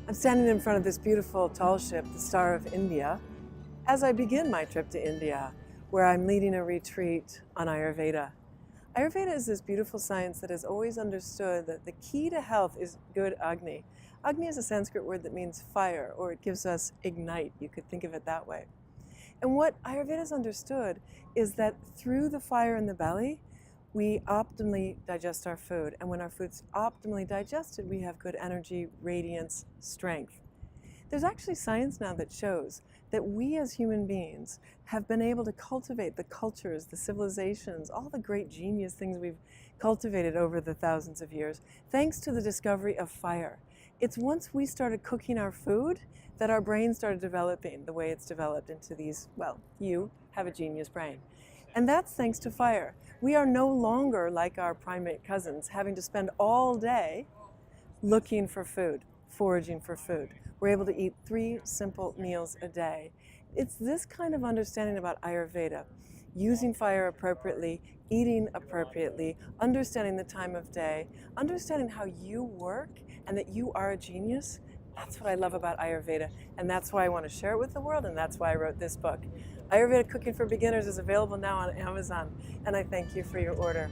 I'm standing in front of this beautiful tall ship, the Star of India, as I begin my trip to India, where I'm leading a retreat on Ayurveda. Ayurveda is this beautiful science that has always understood that the key to health is good Agni. Agni is a Sanskrit word that means fire, or it gives us ignite. You could think of it that way. And what Ayurveda has understood is that through the fire in the belly, we optimally digest our food. And when our food's optimally digested, we have good energy, radiance, strength. There's actually science now that shows that we as human beings have been able to cultivate the cultures, the civilizations, all the great genius things we've cultivated over the thousands of years, thanks to the discovery of fire. It's once we started cooking our food that our brain started developing the way it's developed into these, well, you have a genius brain. And that's thanks to fire. We are no longer like our primate cousins, having to spend all day looking for food, foraging for food. We're able to eat 3 simple meals a day. It's this kind of understanding about Ayurveda, using fire appropriately, eating appropriately, understanding the time of day, understanding how you work and that you are a genius. That's what I love about Ayurveda, and that's why I want to share it with the world, and that's why I wrote this book. Ayurveda Cooking for Beginners is available now on Amazon, and I thank you for your order.